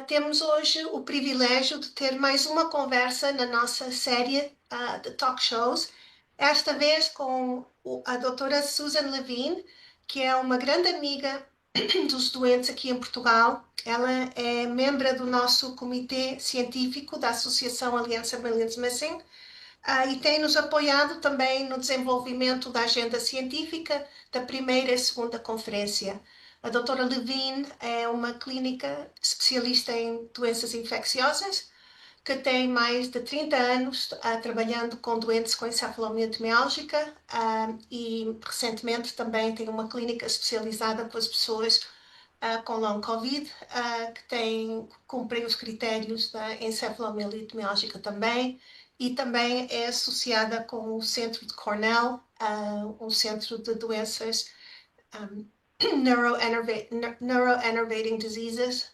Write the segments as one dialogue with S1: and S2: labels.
S1: Temos hoje o privilégio de ter mais uma conversa na nossa série de talk shows, esta vez com a doutora Susan Levine, que é uma grande amiga dos doentes aqui em Portugal. Ela é membro do nosso comitê científico da Associação Aliança Millions Missing e tem nos apoiado também no desenvolvimento da agenda científica da primeira e segunda conferência. A doutora Levine é uma clínica especialista em doenças infecciosas, que tem mais de 30 anos trabalhando com doentes com encefalomialgia e recentemente também tem uma clínica especializada com as pessoas com long COVID, que cumprem os critérios da encefalomialgia também, e também é associada com o centro de Cornell, um centro de doenças Neuroinnervating Diseases,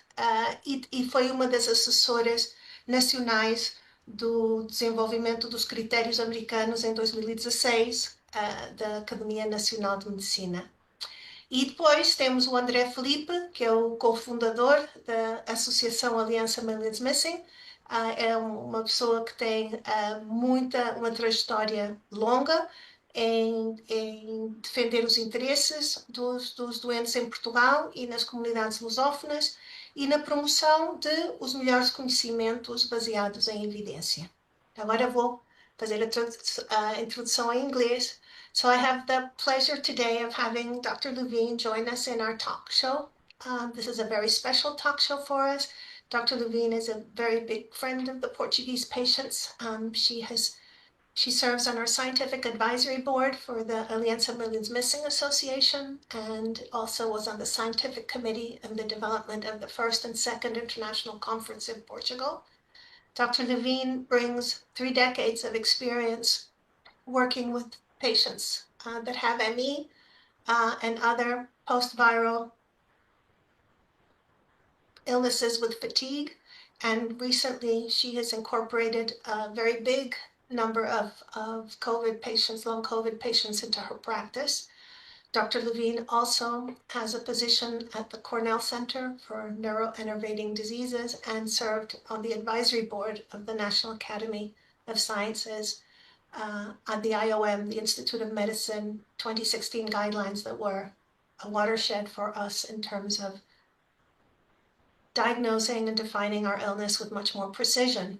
S1: e foi uma das assessoras nacionais do desenvolvimento dos critérios americanos em 2016, da Academia Nacional de Medicina. E depois temos o André Filipe, que é o co-fundador da Associação Aliança Millions Missing. É uma pessoa que tem uma trajetória longa em defender os interesses dos doentes em Portugal e nas comunidades lusófonas e na promoção de os melhores conhecimentos baseados em evidência. Agora vou fazer a introdução em inglês. So I have the pleasure today of having Dr. Levine join us in our talk show. This is a very special talk show for us. Dr. Levine is a very big friend of the Portuguese patients. She serves on our scientific advisory board for the Aliança Millions Missing Association and also was on the scientific committee of the development of the first and second international conference in Portugal. Dr. Levine brings 3 decades of experience working with patients that have ME and other post-viral illnesses with fatigue. And recently she has incorporated a very big number of COVID patients, long COVID patients into her practice. Dr. Levine also has a position at the Cornell Center for Neuroinnervating Diseases and served on the advisory board of the National Academy of Sciences on the IOM, the Institute of Medicine 2016 guidelines that were a watershed for us in terms of diagnosing and defining our illness with much more precision.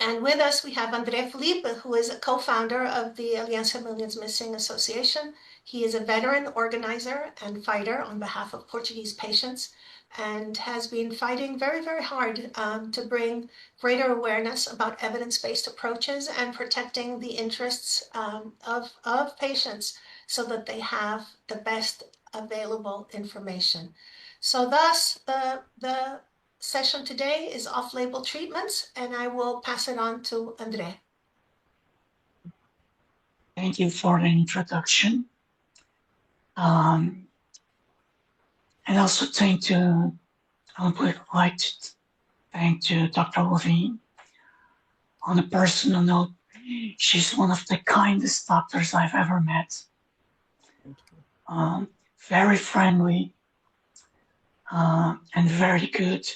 S1: And with us, we have André Filipe, who is a co-founder of the Aliança Millions Missing Association. He is a veteran organizer and fighter on behalf of Portuguese patients and has been fighting very, very hard to bring greater awareness about evidence-based approaches and protecting the interests of patients so that they have the best available information. So thus, the session today is off-label treatments, and I will pass it on to André.
S2: Thank you for the introduction. And also I would like to thank Dr. Levine. On a personal note, she's one of the kindest doctors I've ever met. Very friendly and very good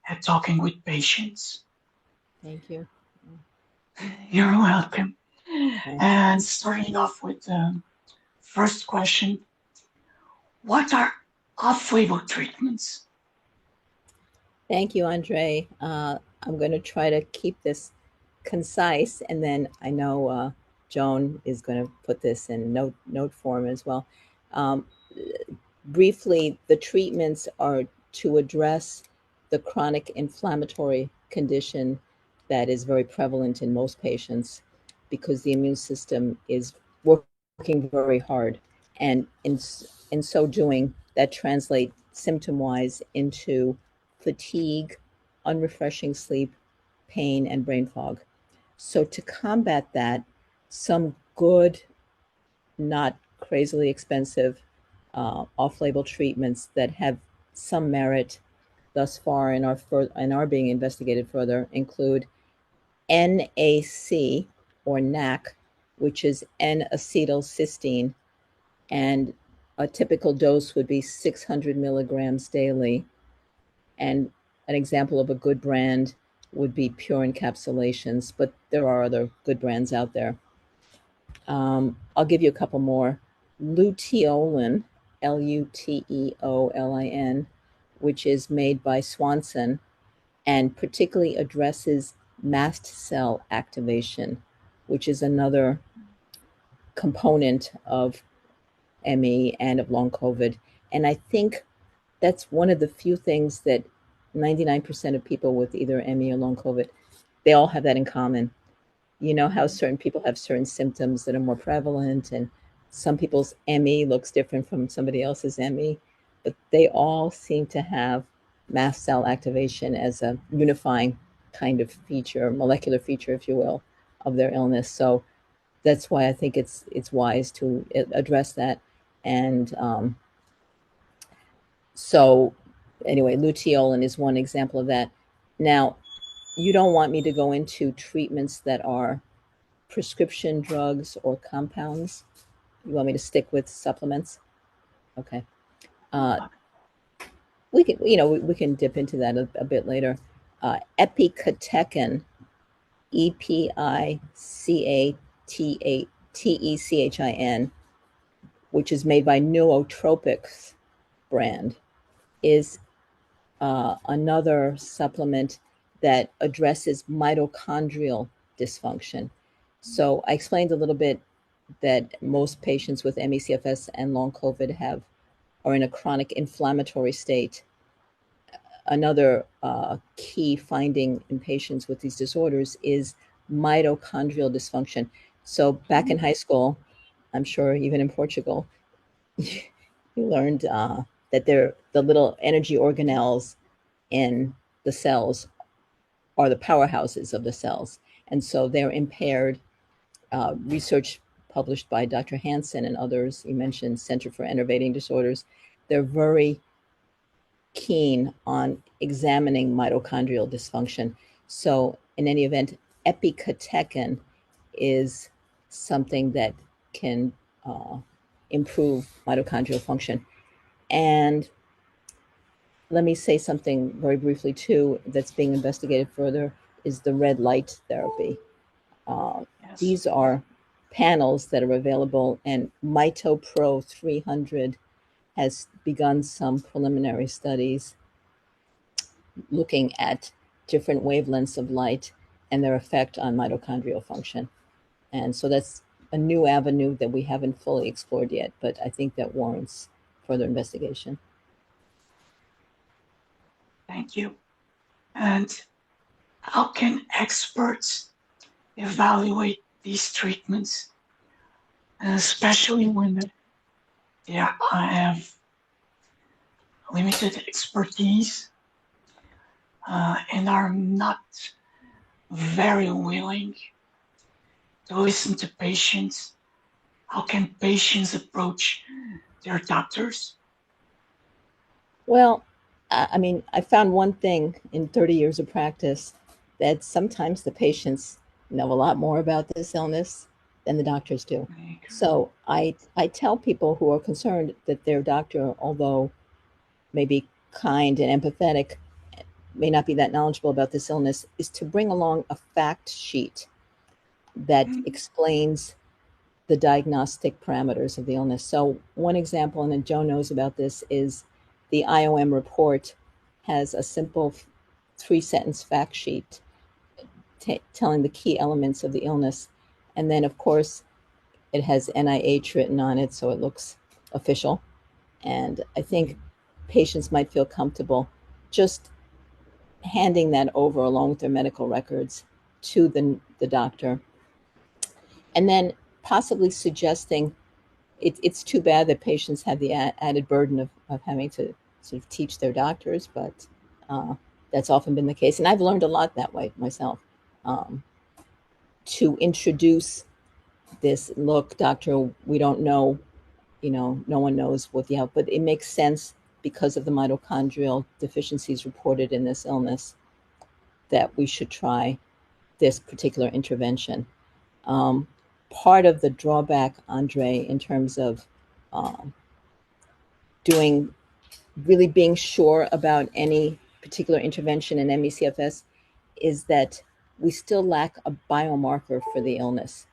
S2: at talking with patients.
S3: Thank you.
S2: You're welcome. And starting off with the first question, what are off-label treatments?
S3: Thank you, Andre. I'm going to try to keep this concise, and then I know Joan is going to put this in note form as well. Briefly, the treatments are to address the chronic inflammatory condition that is very prevalent in most patients because the immune system is working very hard. And in so doing, that translates symptom-wise into fatigue, unrefreshing sleep, pain, and brain fog. So to combat that, some good, not crazily expensive, off-label treatments that have some merit thus far and are being investigated further include NAC or NAC, which is N-acetylcysteine, and a typical dose would be 600 milligrams daily. And an example of a good brand would be Pure Encapsulations, but there are other good brands out there. I'll give you a couple more. Luteolin, Luteolin, which is made by Swanson and particularly addresses mast cell activation, which is another component of ME and of long COVID. And I think that's one of the few things that 99% of people with either ME or long COVID, they all have that in common. You know how certain people have certain symptoms that are more prevalent, and some people's ME looks different from somebody else's ME, but they all seem to have mast cell activation as a unifying kind of feature, molecular feature, if you will, of their illness. So that's why I think it's wise to address that. And so anyway, luteolin is one example of that. Now, you don't want me to go into treatments that are prescription drugs or compounds. You want me to stick with supplements? Okay. We can, we can dip into that a bit later. Epicatechin, Epicatechin, which is made by Nootropics brand, is another supplement that addresses mitochondrial dysfunction. So I explained a little bit that most patients with ME/CFS and long COVID are in a chronic inflammatory state. Another key finding in patients with these disorders is mitochondrial dysfunction. So back in high school, I'm sure even in Portugal, you learned that the little energy organelles in the cells are the powerhouses of the cells. And so they're impaired. Research published by Dr. Hansen and others, you mentioned Center for Enervating Disorders, they're very keen on examining mitochondrial dysfunction. So in any event, epicatechin is something that can improve mitochondrial function. And let me say something very briefly too that's being investigated further is the red light therapy.
S2: Yes.
S3: These are panels that are available, and MitoPro 300 has begun some preliminary studies looking at different wavelengths of light and their effect on mitochondrial function. And so that's a new avenue that we haven't fully explored yet, but I think that warrants further investigation.
S2: Thank you. And how can experts evaluate these treatments, especially when they have limited expertise and are not very willing to listen to patients? How can patients approach their doctors?
S3: Well, I mean, I found one thing in 30 years of practice, that sometimes the patients know a lot more about this illness than the doctors do. So I tell people who are concerned that their doctor, although maybe kind and empathetic, may not be that knowledgeable about this illness, is to bring along a fact sheet that explains the diagnostic parameters of the illness. So one example, and then Joe knows about this, is the IOM report has a simple 3-sentence fact sheet telling the key elements of the illness. And then, of course, it has NIH written on it, so it looks official. And I think patients might feel comfortable just handing that over along with their medical records to the doctor. And then possibly suggesting, it's too bad that patients have the added burden of having to sort of teach their doctors, but that's often been the case. And I've learned a lot that way myself. To introduce this, look, doctor, we don't know, no one knows what the output, but it makes sense because of the mitochondrial deficiencies reported in this illness that we should try this particular intervention. Part of the drawback, Andre, in terms of really being sure about any particular intervention in ME/CFS is that we still lack a biomarker for the illness.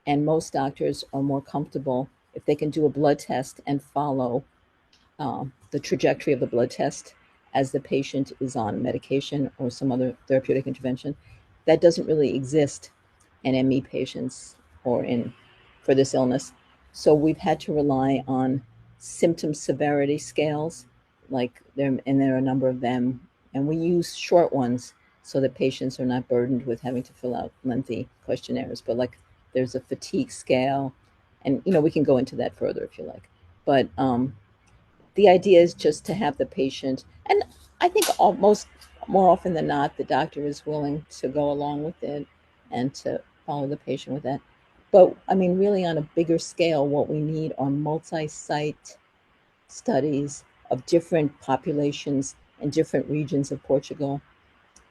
S3: And most doctors are more comfortable if they can do a blood test and follow the trajectory of the blood test as the patient is on medication or some other therapeutic intervention. That doesn't really exist in ME patients or for this illness. So we've had to rely on symptom severity scales, and there are a number of them, and we use short ones so that patients are not burdened with having to fill out lengthy questionnaires. But there's a fatigue scale, and we can go into that further if you like. But the idea is just to have the patient, and I think more often than not, the doctor is willing to go along with it and to follow the patient with that. But I mean, really on a bigger scale, what we need are multi-site studies of different populations in different regions of Portugal,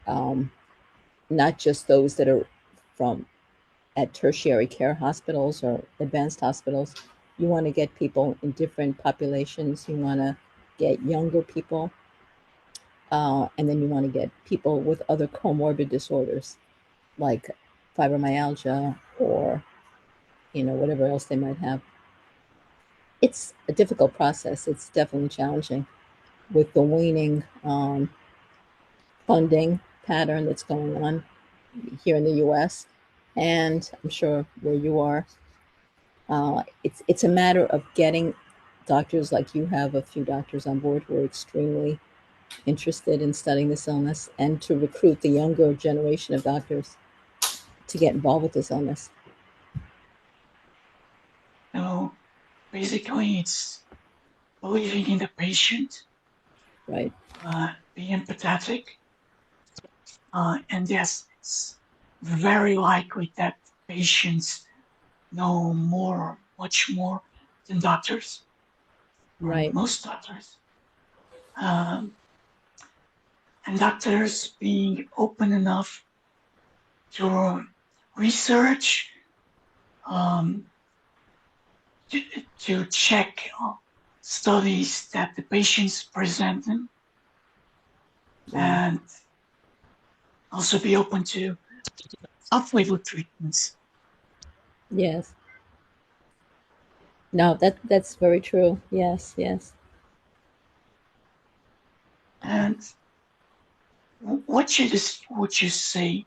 S3: not just those that are at tertiary care hospitals or advanced hospitals. You want to get people in different populations. You want to get younger people, and then you want to get people with other comorbid disorders like fibromyalgia or whatever else they might have. It's a difficult process. It's definitely challenging with the waning funding pattern that's going on here in the US, and I'm sure where you are. It's a matter of getting doctors, like you have a few doctors on board who are extremely interested in studying this illness, and to recruit the younger generation of doctors to get involved with this illness.
S2: So basically it's believing in the patient,
S3: right?
S2: Be empathetic, and yes, it's very likely that patients know much more than doctors,
S3: right?
S2: Most doctors, and doctors being open enough to research, to check studies that the patients present them, and also be open to off-label treatments.
S3: Yes. No, that's very true. Yes.
S2: And what would you say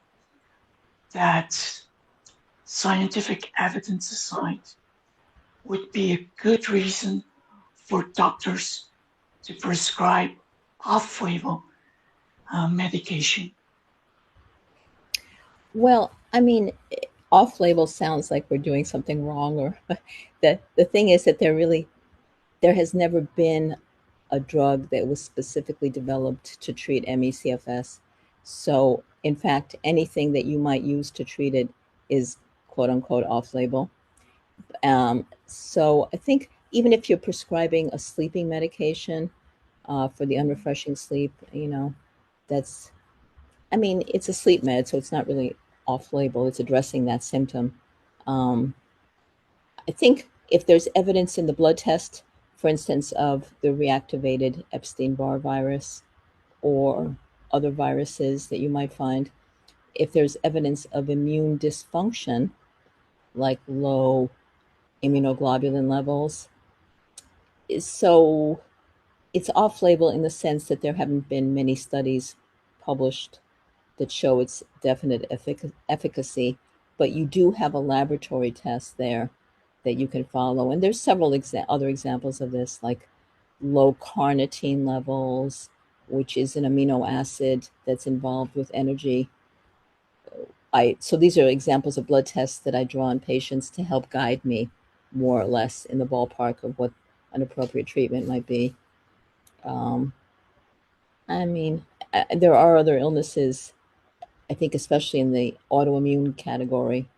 S2: that scientific evidence aside would be a good reason for doctors to prescribe off-label medication?
S3: Well, I mean, off-label sounds like we're doing something wrong, or the thing is that there has never been a drug that was specifically developed to treat ME/CFS. So, in fact, anything that you might use to treat it is quote unquote off-label. So I think even if you're prescribing a sleeping medication for the unrefreshing sleep, it's a sleep med, so it's not really off-label. It's addressing that symptom. I think if there's evidence in the blood test, for instance, of the reactivated Epstein-Barr virus or other viruses that you might find, if there's evidence of immune dysfunction, like low immunoglobulin levels, so it's off-label in the sense that there haven't been many studies published that show its definite efficacy, but you do have a laboratory test there that you can follow. And there's several other examples of this, like low carnitine levels, which is an amino acid that's involved with energy. So these are examples of blood tests that I draw on patients to help guide me more or less in the ballpark of what an appropriate treatment might be. There are other illnesses, I think, especially in the autoimmune category,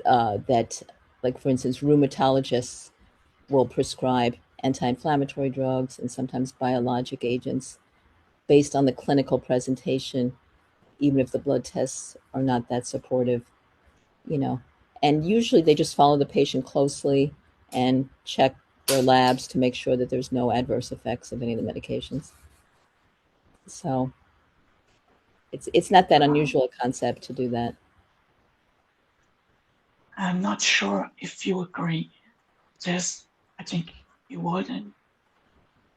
S3: that, like, for instance, rheumatologists will prescribe anti-inflammatory drugs and sometimes biologic agents based on the clinical presentation, even if the blood tests are not that supportive, And usually they just follow the patient closely and check their labs to make sure that there's no adverse effects of any of the medications. So it's not that unusual a concept to do that.
S2: I'm not sure if you agree. Just, I think you would, and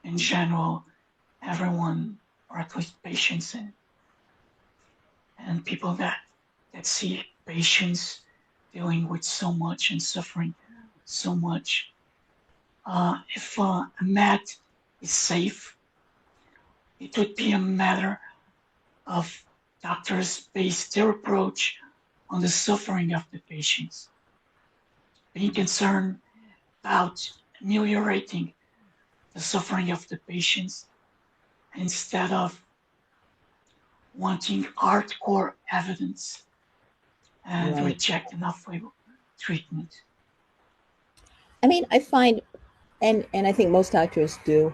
S2: in general, everyone, or at least patients and people that see patients dealing with so much and suffering so much. If a med is safe, it would be a matter of doctors base their approach on the suffering of the patients, being concerned about ameliorating the suffering of the patients instead of wanting hardcore evidence and
S3: Right.
S2: rejecting off-label treatment.
S3: I mean, I find, and I think most doctors do,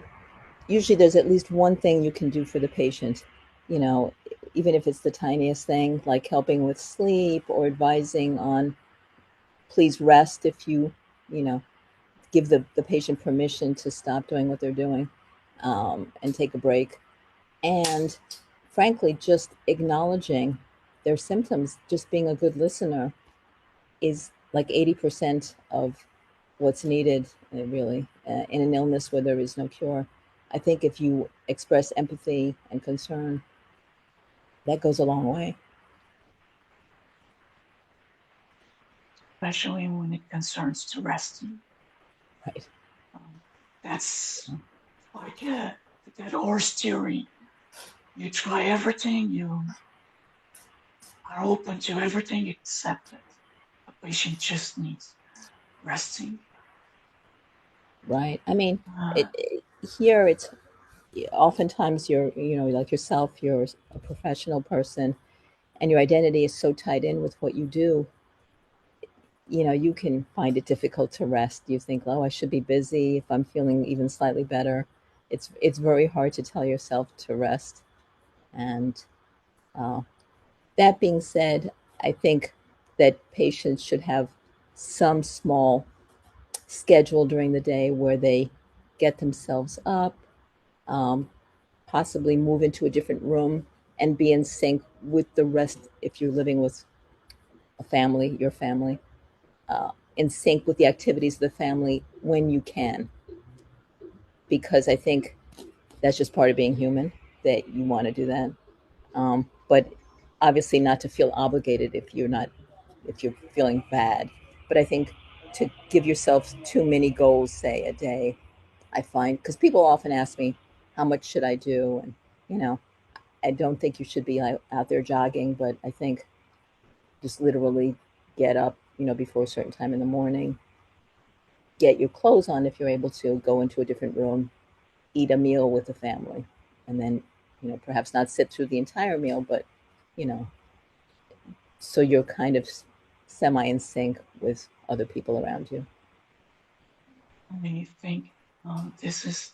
S3: usually there's at least one thing you can do for the patient, you know, even if it's the tiniest thing, like helping with sleep or advising on please rest if you know, give the patient permission to stop doing what they're doing, and take a break. And frankly, just acknowledging their symptoms, just being a good listener is like 80% of what's needed, really, in an illness where there is no cure. I think if you express empathy and concern, that goes a long way.
S2: Especially when it concerns to resting.
S3: Right.
S2: That's like that horse theory. You try everything, you are open to everything except that a patient just needs resting.
S3: Right. I mean, here it's oftentimes you're, you know, like yourself, you're a professional person and your identity is so tied in with what you do, you know, you can find it difficult to rest. You think, oh, I should be busy. If I'm feeling even slightly better, it's very hard to tell yourself to rest. And that being said, I think that patients should have some small schedule during the day where they get themselves up, possibly move into a different room and be in sync with the rest if you're living with a family, your family, in sync with the activities of the family when you can. Because I think that's just part of being human, that you want to do that. But obviously not to feel obligated if you're feeling bad. But I think to give yourself too many goals, say a day, I find, because people often ask me, how much should I do? And, you know, I don't think you should be out there jogging, but I think just literally get up, you know, before a certain time in the morning, get your clothes on if you're able to, go into a different room, eat a meal with the family, and then, you know, perhaps not sit through the entire meal, but, you know, so you're kind of semi in sync with other people around you.
S2: I think this is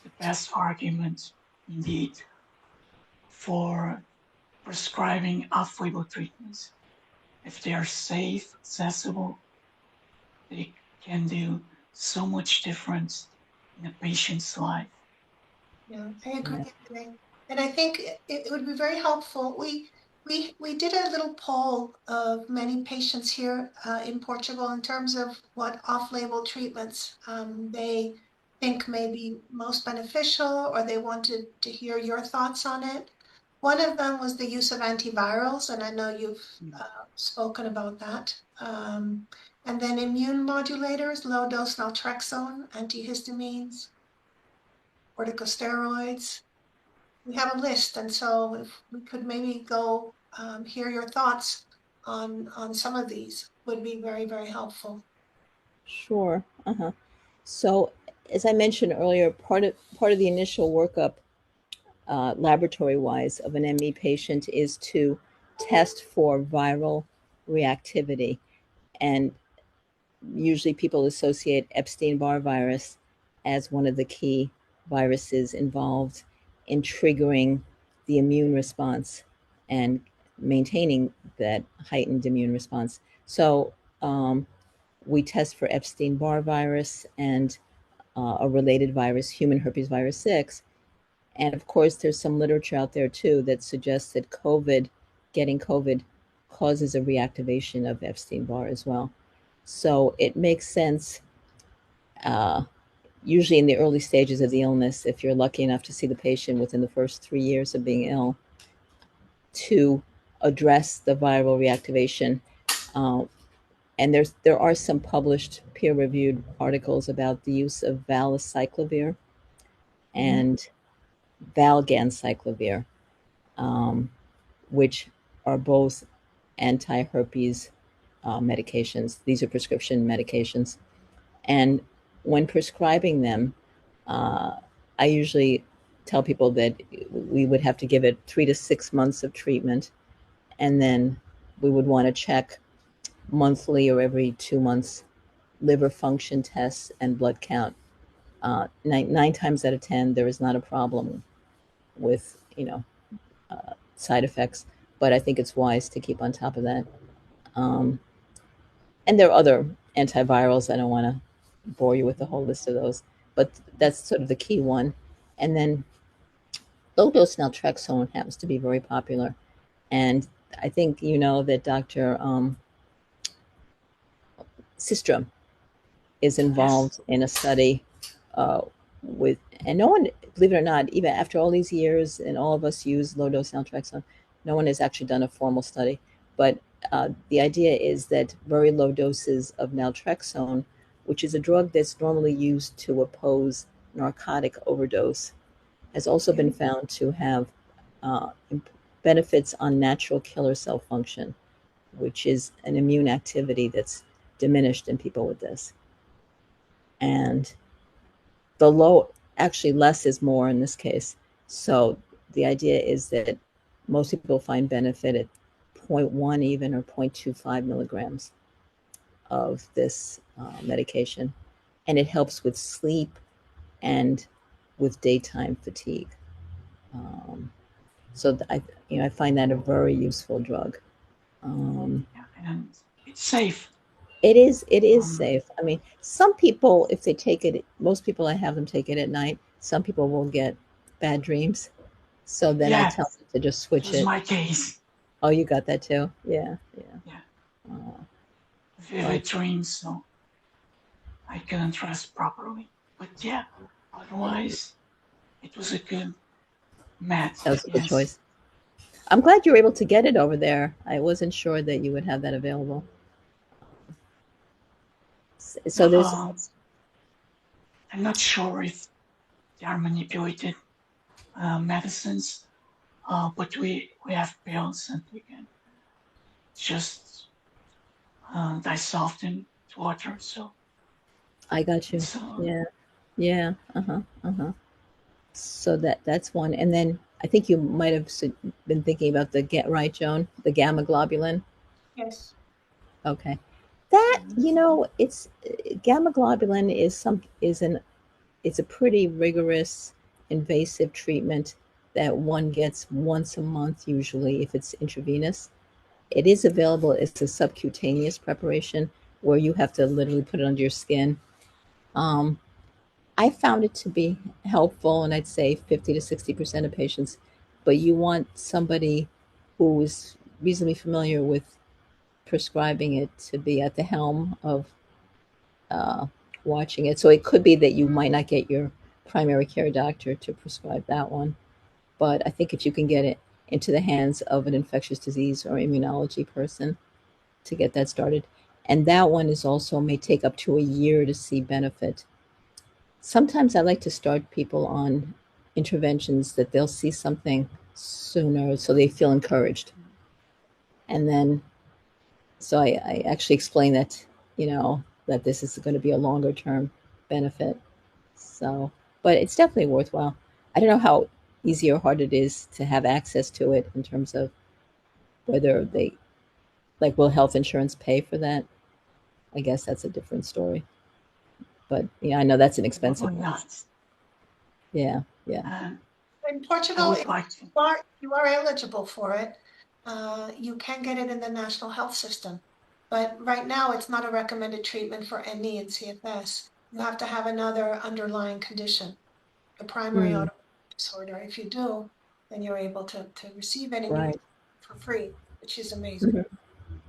S2: the best argument indeed for prescribing off-label treatments. If they are safe, accessible, they can do so much difference in a patient's life.
S1: Yeah, I agree. And I think it would be very helpful. We did a little poll of many patients here in Portugal in terms of what off-label treatments they think may be most beneficial, or they wanted to hear your thoughts on it. One of them was the use of antivirals, and I know you've spoken about that. And then immune modulators, low-dose naltrexone, antihistamines, corticosteroids. We have a list, and so if we could maybe go hear your thoughts on some of these would be very, very helpful.
S3: Sure. So, as I mentioned earlier, part of the initial workup, laboratory-wise, of an ME patient is to test for viral reactivity, and usually people associate Epstein-Barr virus as one of the key viruses involved in triggering the immune response and maintaining that heightened immune response. So we test for Epstein-Barr virus, and a related virus, human herpes virus 6. And of course, there's some literature out there too that suggests that getting COVID causes a reactivation of Epstein-Barr as well. So it makes sense, usually in the early stages of the illness, if you're lucky enough to see the patient within the first 3 years of being ill, to address the viral reactivation. And there are some published peer-reviewed articles about the use of valacyclovir and valganciclovir, which are both anti-herpes medications. These are prescription medications. And when prescribing them, I usually tell people that we would have to give it 3 to 6 months of treatment, and then we would want to check monthly or every 2 months liver function tests and blood count. 9 times out of 10, there is not a problem with side effects, but I think it's wise to keep on top of that. And there are other antivirals. I don't want to bore you with the whole list of those, but that's sort of the key one. And then low-dose naltrexone happens to be very popular. And I think you know that Dr. Systrom is involved in a study with, and no one, believe it or not, even after all these years and all of us use low-dose naltrexone, no one has actually done a formal study. But the idea is that very low doses of naltrexone, which is a drug that's normally used to oppose narcotic overdose, has also been found to have benefits on natural killer cell function, which is an immune activity that's diminished in people with this. And actually less is more in this case. So the idea is that most people find benefit at 0.1 even or 0.25 milligrams of this medication. And it helps with sleep and with daytime fatigue. So I find that a very useful drug.
S2: And it's safe.
S3: It is safe. I mean, some people, if they take it, most people I have them take it at night. Some people will get bad dreams. So then I tell them to just switch it.
S2: My case.
S3: Oh, you got that too? Yeah.
S2: Vivid dreams, so I couldn't rest properly. But yeah, otherwise, it was a good match.
S3: That was a good choice. I'm glad you were able to get it over there. I wasn't sure that you would have that available. So there's.
S2: I'm not sure if they are manipulated medicines, but we have pills and we can just dissolve them to water. So
S3: I got you. Yeah. So that's one, and then I think you might have been thinking about the Joan, the gamma globulin.
S1: Yes.
S3: Okay. That, it's gamma globulin it's a pretty rigorous invasive treatment that one gets once a month, usually if it's intravenous. It is available as a subcutaneous preparation where you have to literally put it under your skin. I found it to be helpful, and I'd say 50 to 60% of patients, but you want somebody who is reasonably familiar with prescribing it to be at the helm of watching it. So it could be that you might not get your primary care doctor to prescribe that one. But I think if you can get it into the hands of an infectious disease or immunology person to get that started. And that one is also may take up to a year to see benefit. Sometimes I like to start people on interventions that they'll see something sooner so they feel encouraged. And then, so I actually explain that, that this is going to be a longer term benefit. So, but it's definitely worthwhile. I don't know how easy or hard it is to have access to it in terms of whether will health insurance pay for that? I guess that's a different story. But I know that's an expensive one. Yeah.
S1: In Portugal, you are eligible for it. You can get it in the national health system. But right now, it's not a recommended treatment for ME and CFS. you have to have another underlying condition, a primary autoimmune disorder. If you do, then you're able to receive any
S3: Right.
S1: for free, which is amazing.
S3: Mhm.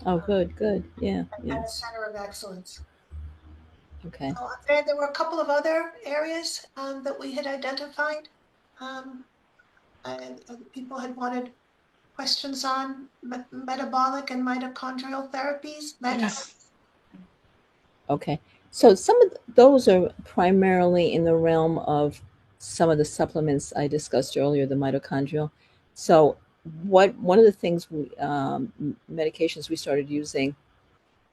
S3: Oh, good, good. Yeah, yeah.
S1: At a center of excellence.
S3: Okay.
S1: So there were a couple of other areas that we had identified. And people had wanted questions on metabolic and mitochondrial therapies.
S2: Yes.
S3: Okay. So some of those are primarily in the realm of some of the supplements I discussed earlier, the mitochondrial. So one of the things medications we started using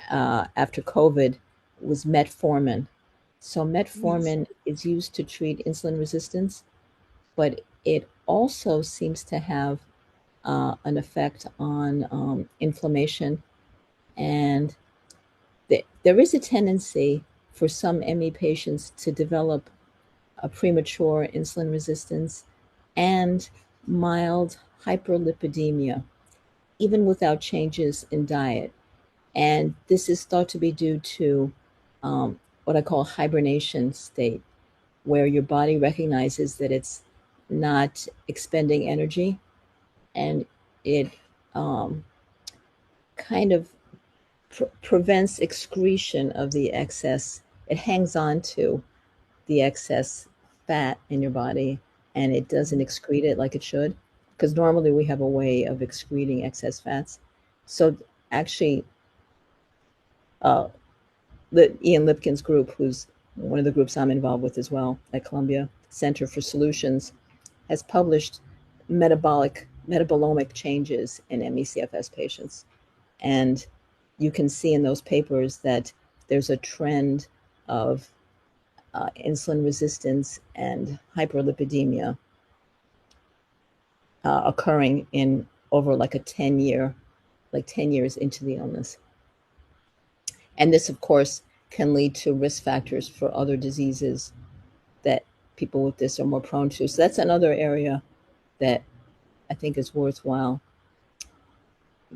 S3: after COVID was metformin. So metformin is used to treat insulin resistance, but it also seems to have an effect on inflammation. And there is a tendency for some ME patients to develop a premature insulin resistance and mild hyperlipidemia, even without changes in diet. And this is thought to be due to what I call hibernation state, where your body recognizes that it's not expending energy, and it kind of prevents excretion of the excess. It hangs on to the excess fat in your body, and it doesn't excrete it like it should, because normally we have a way of excreting excess fats. So actually, Ian Lipkin's group, who's one of the groups I'm involved with as well at Columbia Center for Solutions, has published metabolomic changes in ME/CFS patients. And you can see in those papers that there's a trend of insulin resistance and hyperlipidemia occurring in over like 10 years into the illness. And this, of course, can lead to risk factors for other diseases that people with this are more prone to. So that's another area that I think is worthwhile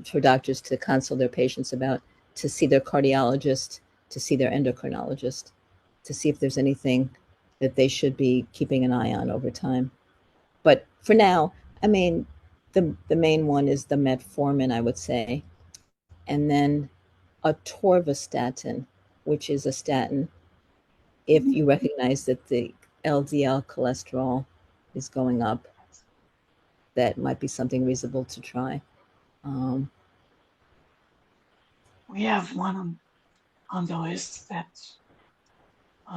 S3: for doctors to consult their patients about, to see their cardiologist, to see their endocrinologist, to see if there's anything that they should be keeping an eye on over time. But for now, I mean, the main one is the metformin, I would say. And then atorvastatin, which is a statin, if you recognize that the LDL cholesterol is going up, that might be something reasonable to try.
S2: We have one on the list that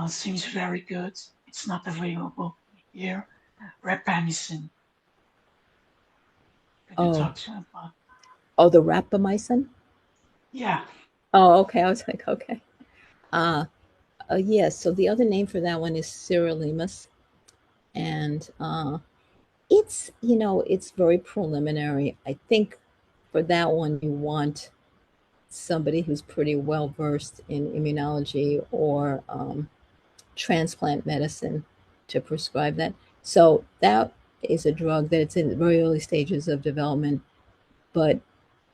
S2: seems very good. It's not available here. Rapamycin. Can you talk to about?
S3: Oh, the rapamycin?
S2: Yeah.
S3: Oh, okay. I was like, okay. Yes. So the other name for that one is sirolimus, and it's it's very preliminary. I think for that one you want somebody who's pretty well versed in immunology or transplant medicine to prescribe that. So that is a drug that it's in the very early stages of development, but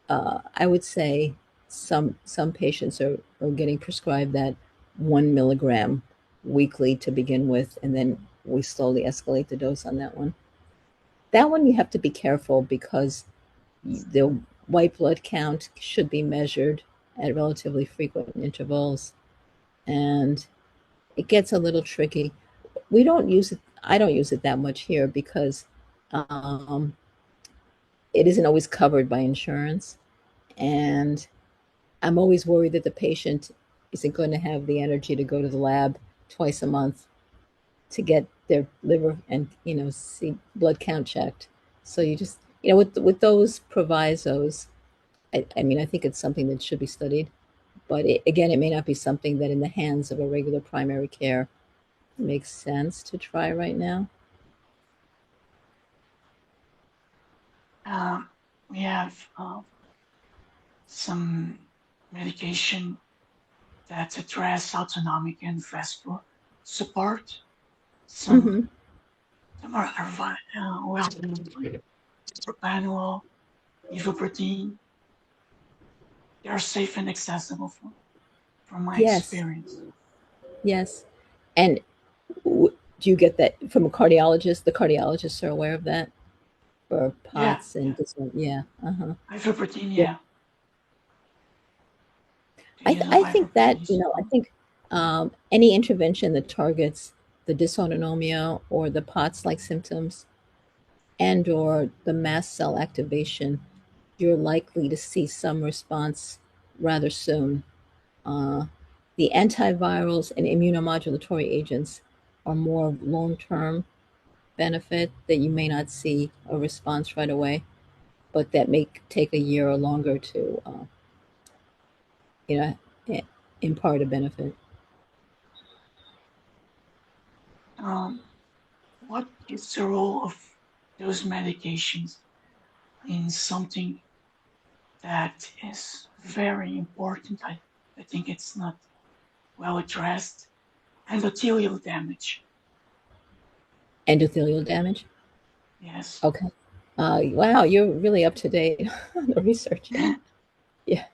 S3: I would say some patients are getting prescribed that 1 milligram weekly to begin with, and then we slowly escalate the dose on that one. That one you have to be careful because the white blood count should be measured at relatively frequent intervals, and it gets a little tricky. We don't use it. I don't use it that much here because it isn't always covered by insurance, and I'm always worried that the patient isn't going to have the energy to go to the lab twice a month to get their liver and see blood count checked. So you just with those provisos, I mean I think it's something that should be studied, but again it may not be something that in the hands of a regular primary care makes sense to try right now.
S2: We have some medication that address autonomic and vascular support. Some are propanol, ibuprofen. They are safe and accessible from my experience.
S3: Yes. And do you get that from a cardiologist? The cardiologists are aware of that? For POTS and
S2: yeah. Hyperprotein,
S3: yeah. I think that, I think any intervention that targets the dysautonomia or the POTS-like symptoms and or the mast cell activation, you're likely to see some response rather soon. The antivirals and immunomodulatory agents are more long-term benefit that you may not see a response right away, but that may take a year or longer to, impart a benefit.
S2: What is the role of those medications in something that is very important? I think it's not well addressed. Endothelial damage.
S3: Endothelial damage?
S2: Yes.
S3: Okay. Wow, you're really up to date on the research. Yeah.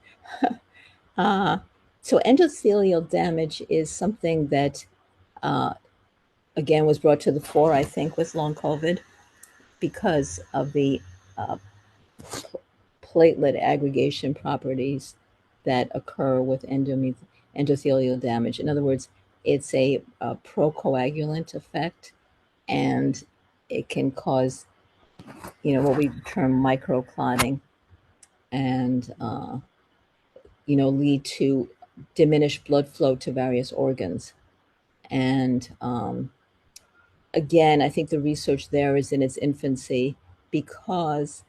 S3: So endothelial damage is something that, again, was brought to the fore, I think, with long COVID because of the platelet aggregation properties that occur with endothelial damage. In other words, it's a procoagulant effect, and it can cause, what we term microclotting, and lead to diminished blood flow to various organs. And again, I think the research there is in its infancy because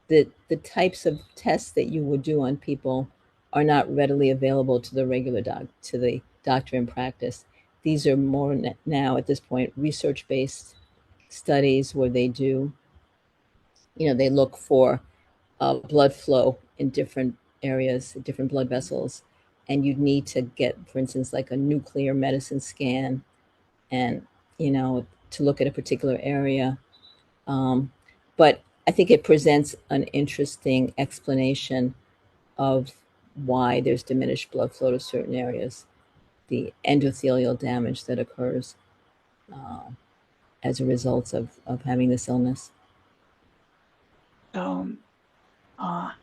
S3: the types of tests that you would do on people are not readily available to the regular to the doctor in practice. These are more now at this point research-based studies where they do, they look for blood flow in different areas, different blood vessels, and you need to get, for instance, like a nuclear medicine scan, and to look at a particular area. But I think it presents an interesting explanation of why there's diminished blood flow to certain areas, the endothelial damage that occurs as a result of having this illness.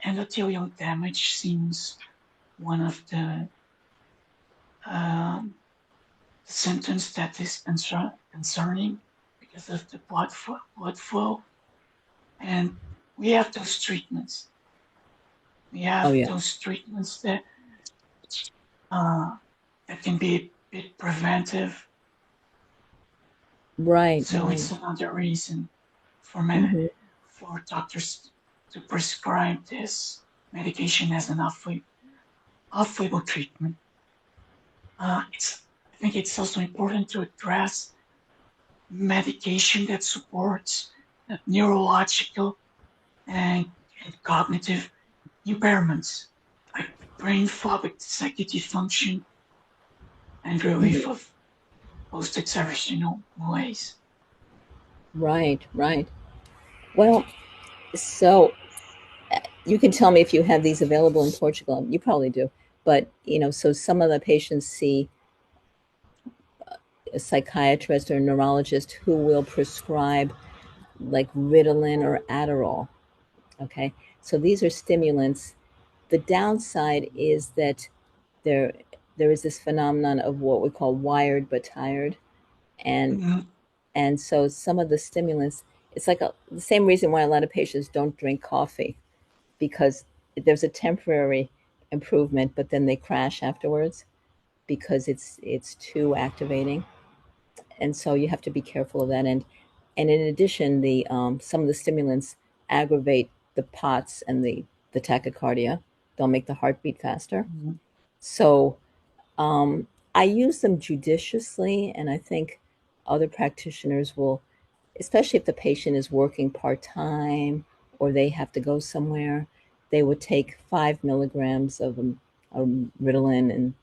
S2: Endothelial damage seems one of the symptoms that is concerning because of the blood flow. And we have those treatments. We have those treatments that can be a bit preventive.
S3: Right.
S2: So it's another reason for for doctors to prescribe this medication as an off-label treatment. I think it's also important to address medication that supports neurological and cognitive impairments, like brain fog, executive function, and relief of post-exertional malaise.
S3: Right. Well, so you can tell me if you have these available in Portugal. You probably do. But, so some of the patients see a psychiatrist or a neurologist who will prescribe like Ritalin or Adderall. Okay. So these are stimulants. The downside is that there is this phenomenon of what we call wired but tired. And so some of the stimulants, it's like the same reason why a lot of patients don't drink coffee, because there's a temporary improvement, but then they crash afterwards because it's too activating. And so you have to be careful of that. And in addition, the some of the stimulants aggravate the POTS and the tachycardia. They'll make the heartbeat faster. So I use them judiciously, and I think other practitioners will, especially if the patient is working part-time or they have to go somewhere, they would take 5 milligrams of Ritalin,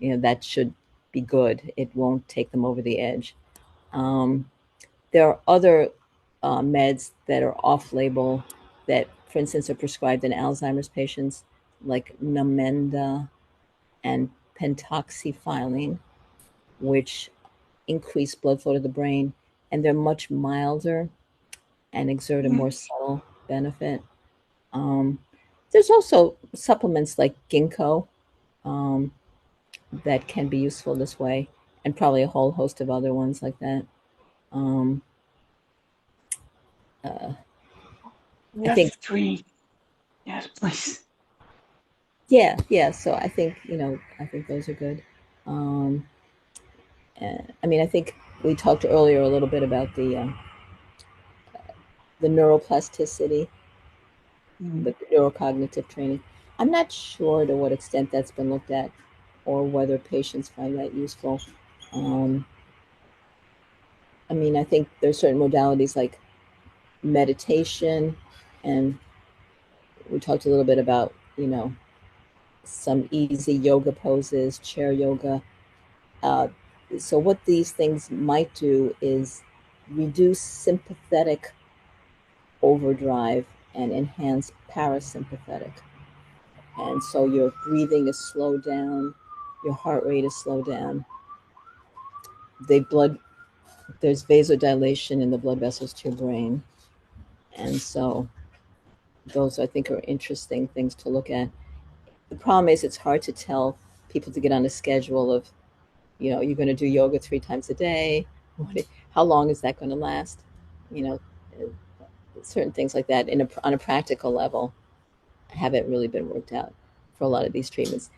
S3: and that should be good. It won't take them over the edge. There are other meds that are off-label that, for instance, are prescribed in Alzheimer's patients, like Namenda and pentoxifylline, which increase blood flow to the brain, and they're much milder and exert a more subtle benefit. There's also supplements like ginkgo that can be useful this way, and probably a whole host of other ones like that.
S2: I think 3. Yes, please.
S3: Yeah. So I think those are good. I think we talked earlier a little bit about the neuroplasticity, the neurocognitive training. I'm not sure to what extent that's been looked at, or whether patients find that useful. I think there's certain modalities like meditation, and we talked a little bit about, some easy yoga poses, chair yoga. So what these things might do is reduce sympathetic overdrive and enhance parasympathetic. And so your breathing is slowed down, your heart rate is slowed down. There's vasodilation in the blood vessels to your brain. And so those, I think, are interesting things to look at. The problem is it's hard to tell people to get on a schedule of, you're going to do yoga 3 times a day. How long is that going to last? Certain things like that on a practical level haven't really been worked out for a lot of these treatments.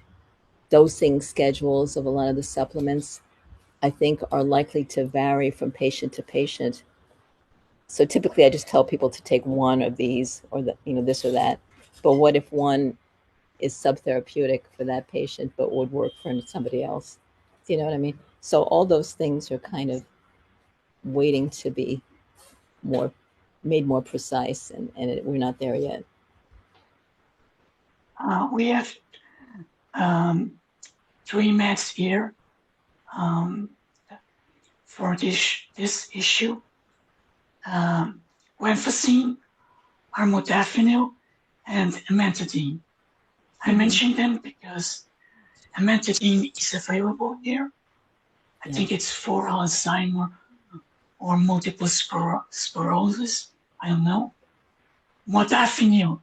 S3: Dosing schedules of a lot of the supplements, I think, are likely to vary from patient to patient. So typically I just tell people to take one of these, or this or that. But what if one is subtherapeutic for that patient but would work for somebody else? Do you know what I mean? So all those things are kind of waiting to be made more precise, and we're not there yet.
S2: We have 3 meds here for this issue. Guanfacine, armodafinil, and amantadine. I mentioned them because amantadine is available here. I think it's for Alzheimer's or multiple sclerosis. I don't know. Modafinil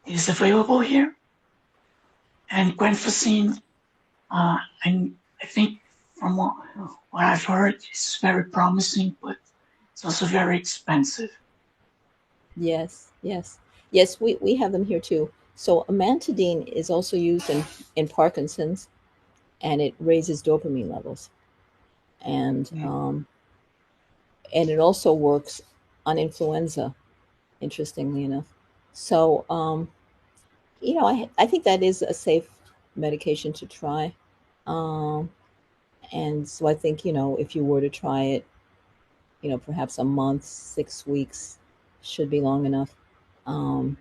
S2: is available here. And guanfacine, I think from what I've heard, is very promising, but it's also very expensive.
S3: Yes, we have them here too. So amantadine is also used in Parkinson's, and it raises dopamine levels. And and it also works on influenza, interestingly enough. So, I think that is a safe medication to try. And so I think, if you were to try it, perhaps a month, 6 weeks should be long enough. The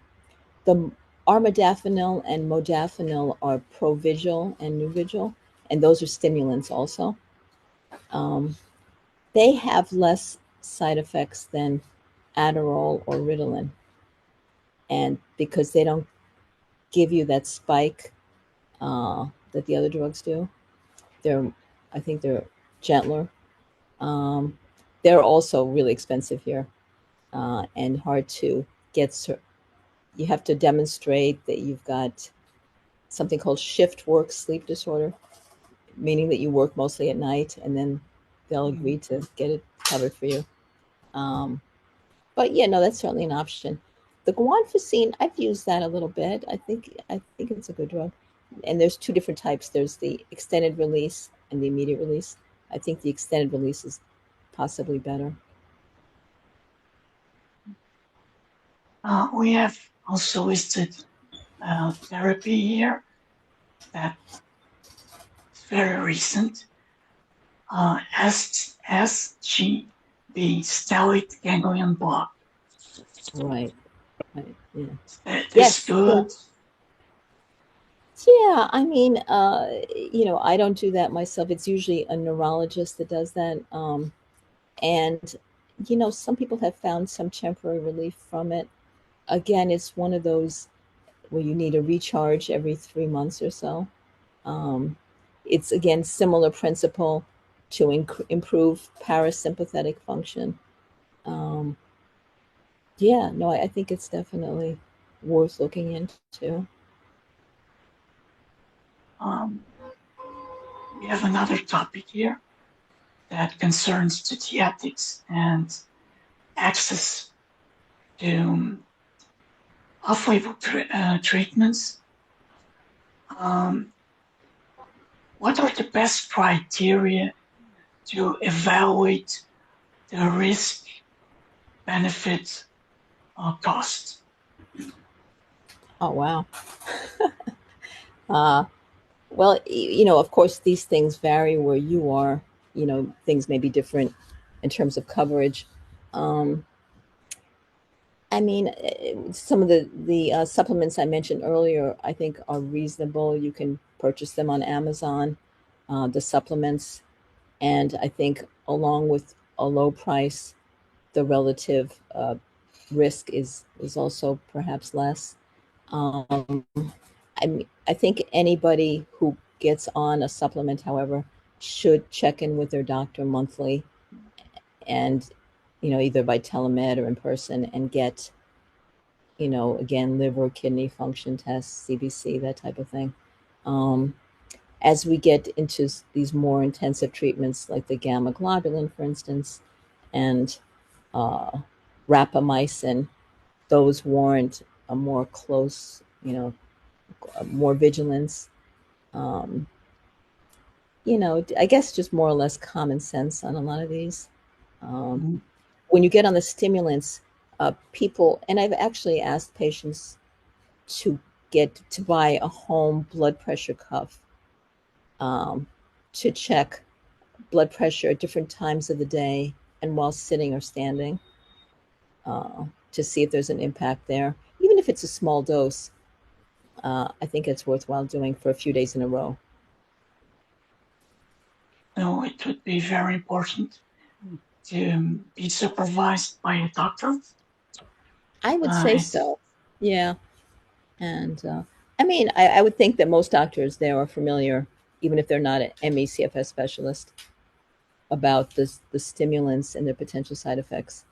S3: armodafinil and modafinil are Provigil and Nuvigil, and those are stimulants also. They have less side effects than Adderall or Ritalin, and because they don't give you that spike that the other drugs do, I think they're gentler. They're also really expensive here, and hard to get. You have to demonstrate that you've got something called shift work sleep disorder, meaning that you work mostly at night, and then they'll agree to get it covered for you. But yeah, no, that's certainly an option. The guanfacine, I've used that a little bit. I think it's a good drug. And there's 2 different types. There's the extended release and the immediate release. I think the extended release is possibly better.
S2: We have also listed therapy here that's very recent. SGB, stellate ganglion block.
S3: Right. Yeah.
S2: That's good.
S3: Yeah, I don't do that myself. It's usually a neurologist that does that. And, some people have found some temporary relief from it. Again, it's one of those where you need a recharge every 3 months or so. It's, again, similar principle. to improve parasympathetic function. Yeah, no, I think it's definitely worth looking into.
S2: We have another topic here that concerns the ethics and access to off-label treatments. What are the best criteria to evaluate the risk, benefit, or cost?
S3: Oh, wow. Well, you know, of course, these things vary where you are. You know, things may be different in terms of coverage. I mean, some of the supplements I mentioned earlier, I think are reasonable. You can purchase them on Amazon, the supplements. And I think along with a low price, the relative risk is also perhaps less. I think anybody who gets on a supplement, however, should check in with their doctor monthly, and you know, either by telemed or in person, and get, you know, again, liver, kidney function tests, CBC, that type of thing. As we get into these more intensive treatments, like the gamma globulin, for instance, and rapamycin, those warrant a more close, you know, more vigilance. You know, I guess just more or less common sense on a lot of these. When you get on the stimulants, people, and I've actually asked patients to buy a home blood pressure cuff to check blood pressure at different times of the day and while sitting or standing, to see if there's an impact there. Even if it's a small dose, I think it's worthwhile doing for a few days in a row.
S2: No, it would be very important to be supervised by a doctor.
S3: I would say so. Yeah. And I mean, I would think that most doctors there are familiar, even if they're not an ME/CFS specialist, about the stimulants and their potential side effects,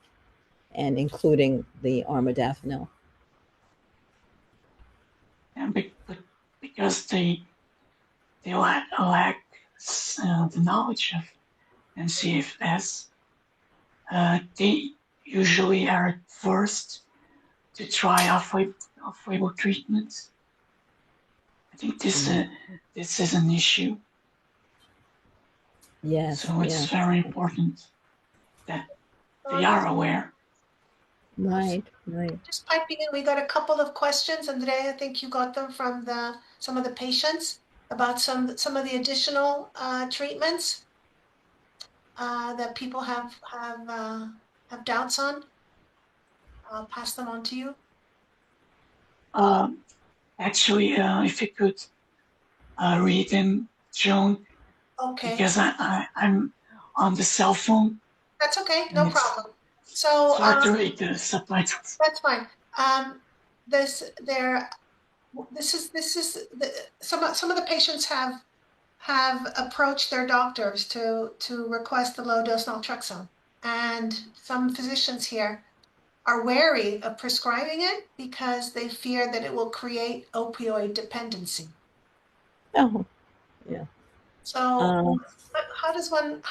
S3: and including the armodafinil.
S2: And because they lack the knowledge of ME/CFS, they usually are first to try off-label treatments. I think this is an issue.
S3: Yes.
S2: So it's very important that they are aware.
S3: Right.
S1: Just piping in, we got a couple of questions, André. I think you got them from some of the patients about some of the additional treatments that people have doubts on. I'll pass them on to you.
S2: Actually, if you could read them, Joan.
S1: Okay.
S2: Because I'm on the cell phone.
S1: That's okay, no problem. So
S2: it's hard to read the subtitles.
S1: That's fine. Some of the patients have approached their doctors to request the low dose naltrexone, and some physicians here are wary of prescribing it because they fear that it will create opioid dependency.
S3: Oh, yeah.
S1: So how does one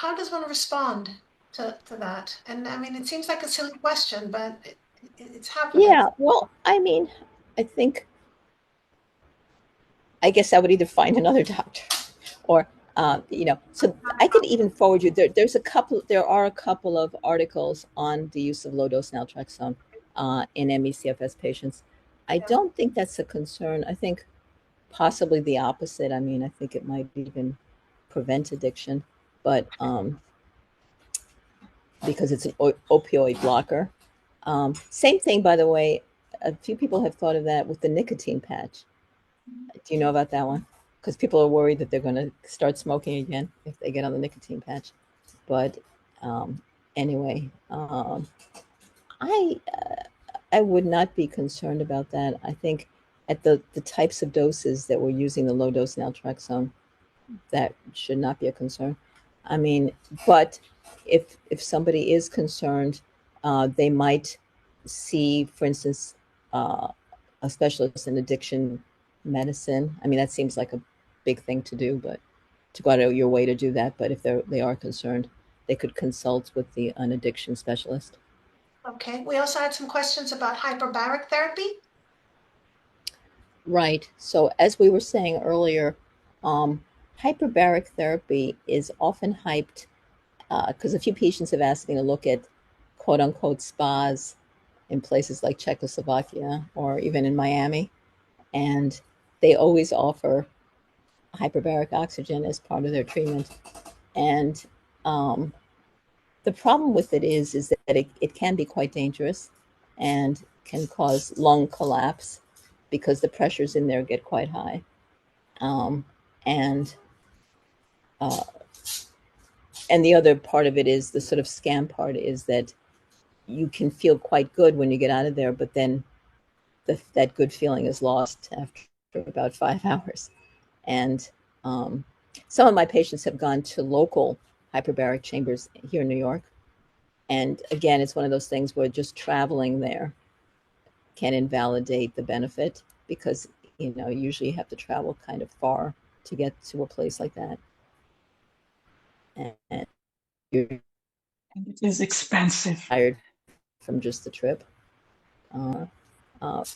S1: respond to that? And I mean, it seems like a silly question, but it's happening.
S3: Yeah, well, I mean, I guess I would either find another doctor or, you know, so I could even forward you, there are a couple of articles on the use of low-dose naltrexone in ME/CFS patients. I don't think that's a concern. I think possibly the opposite. I mean, I think it might even prevent addiction, but because it's an opioid blocker. Same thing, by the way, a few people have thought of that with the nicotine patch. Do you know about that one? Because people are worried that they're going to start smoking again if they get on the nicotine patch. But anyway, I would not be concerned about that. I think at the types of doses that we're using the low dose naltrexone, that should not be a concern. I mean, but if somebody is concerned, they might see, for instance, a specialist in addiction medicine. I mean, that seems like a big thing to do, but to go out of your way to do that. But if they are concerned, they could consult with an addiction specialist.
S1: Okay. We also had some questions about hyperbaric therapy.
S3: Right. So as we were saying earlier, hyperbaric therapy is often hyped because a few patients have asked me to look at quote unquote spas in places like Czechoslovakia or even in Miami. And they always offer hyperbaric oxygen as part of their treatment. And the problem with it is that it can be quite dangerous and can cause lung collapse because the pressures in there get quite high. And the other part of it is the sort of scam part is that you can feel quite good when you get out of there, but then that good feeling is lost after about 5 hours. And some of my patients have gone to local hyperbaric chambers here in New York. And again, it's one of those things where just traveling there can invalidate the benefit because, usually you have to travel kind of far to get to a place like that. And you're
S2: And it is expensive.
S3: tired from just the trip.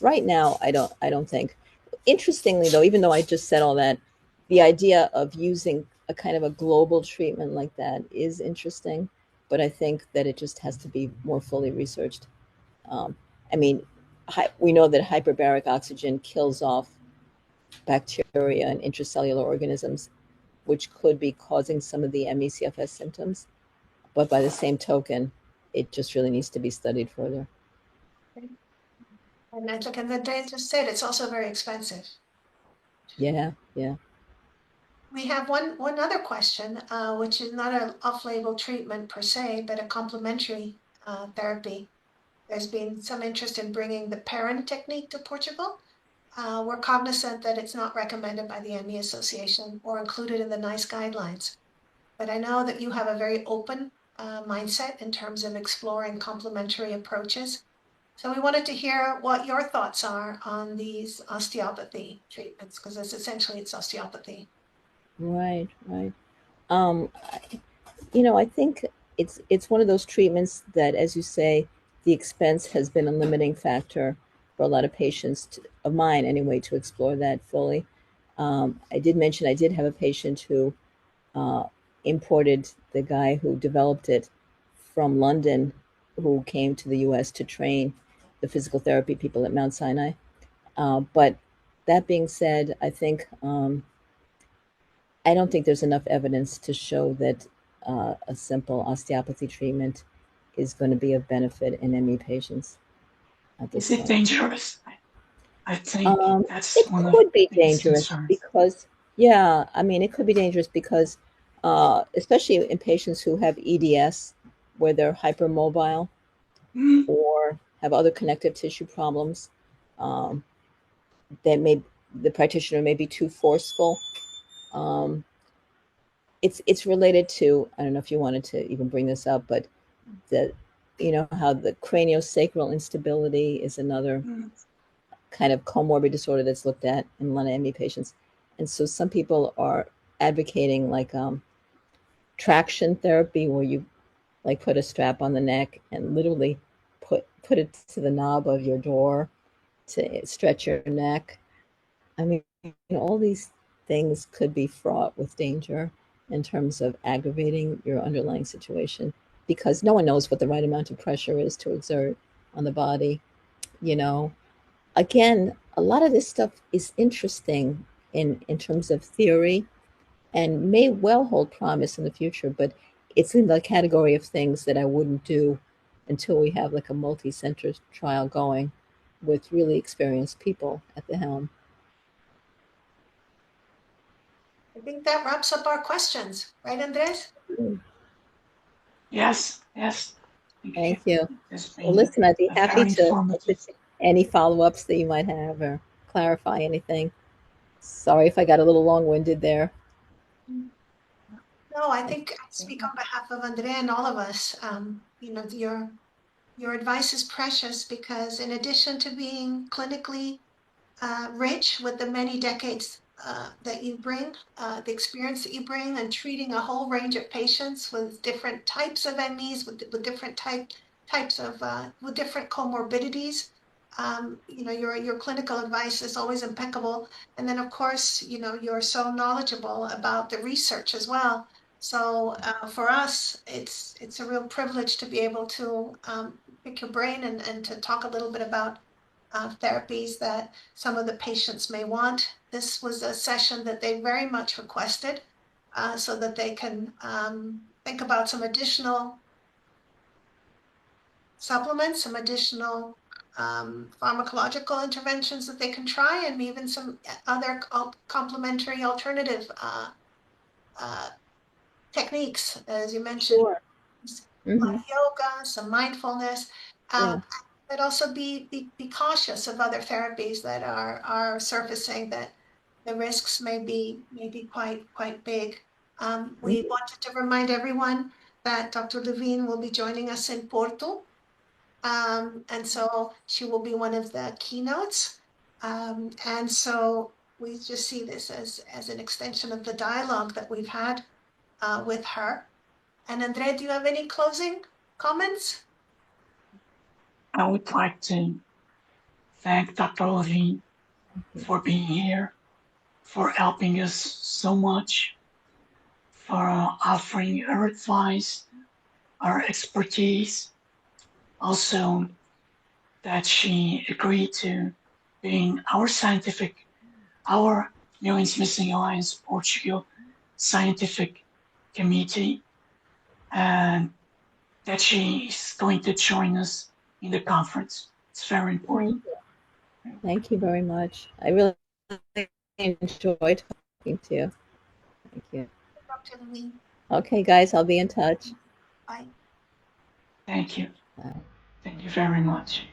S3: Right now, I don't think. Interestingly, though, even though I just said all that, the idea of using a kind of a global treatment like that is interesting, but I think that it just has to be more fully researched. I mean, we know that hyperbaric oxygen kills off bacteria and intracellular organisms, which could be causing some of the ME/CFS symptoms. But by the same token, it just really needs to be studied further.
S1: And like André just said, it's also very expensive.
S3: Yeah.
S1: We have one other question, which is not an off-label treatment per se, but a complementary therapy. There's been some interest in bringing the parent technique to Portugal. We're cognizant that it's not recommended by the ME Association or included in the NICE guidelines. But I know that you have a very open mindset in terms of exploring complementary approaches. So we wanted to hear what your thoughts are on these osteopathy treatments, because it's osteopathy.
S3: Right. I think it's one of those treatments that, as you say, the expense has been a limiting factor for a lot of patients of mine anyway to explore that fully. I did mention I did have a patient who imported the guy who developed it from London, who came to the US to train the physical therapy people at Mount Sinai. But that being said, I think I don't think there's enough evidence to show that a simple osteopathy treatment is going to be of benefit in ME patients at this
S2: Is it
S3: point.
S2: dangerous? I think that's
S3: it
S2: one
S3: could
S2: of
S3: be
S2: the biggest
S3: dangerous
S2: concerns.
S3: because, it could be dangerous because, especially in patients who have EDS, where they're hypermobile or have other connective tissue problems, the practitioner may be too forceful. It's related to, I don't know if you wanted to even bring this up, but how the craniosacral instability is another kind of comorbid disorder that's looked at in a lot of ME patients. And so some people are advocating like traction therapy, where you like put a strap on the neck and literally put it to the knob of your door to stretch your neck. I mean, all these things could be fraught with danger in terms of aggravating your underlying situation, because no one knows what the right amount of pressure is to exert on the body. Again, a lot of this stuff is interesting in terms of theory and may well hold promise in the future, but it's in the category of things that I wouldn't do until we have like a multi-center trial going with really experienced people at the helm.
S1: I think that wraps up our questions, right, Andres?
S2: Yes.
S3: Thank you. Well, listen, I'd be happy to any follow-ups that you might have or clarify anything. Sorry if I got a little long-winded there.
S1: No, I think I speak on behalf of André and all of us. You know, your advice is precious because in addition to being clinically rich with the many decades that you bring, the experience that you bring, and treating a whole range of patients with different types of MEs, with different types of with different comorbidities. You know, your clinical advice is always impeccable, and then of course, you know, you're so knowledgeable about the research as well. So for us, it's a real privilege to be able to pick your brain and to talk a little bit about therapies that some of the patients may want. This was a session that they very much requested so that they can think about some additional supplements, some additional pharmacological interventions that they can try, and even some other complementary alternative techniques, as you mentioned,
S3: Sure.
S1: like yoga, some mindfulness.
S3: Yeah.
S1: But also be cautious of other therapies that are surfacing, that the risks may be quite big. We wanted to remind everyone that Dr. Levine will be joining us in Porto. And so she will be one of the keynotes. And so we just see this as an extension of the dialogue that we've had with her. And André, do you have any closing comments?
S2: I would like to thank Dr. Levine for being here, for helping us so much, for offering her advice, her expertise. Also, that she agreed to being our Millions Missing Alliance Portugal scientific committee, and that she is going to join us in the conference. It's very important.
S3: Thank you very much. I really enjoyed talking to you. Thank you.
S1: Dr. Levine.
S3: Okay, guys, I'll be in touch.
S1: Bye.
S2: Thank you.
S3: Bye.
S2: Thank you very much.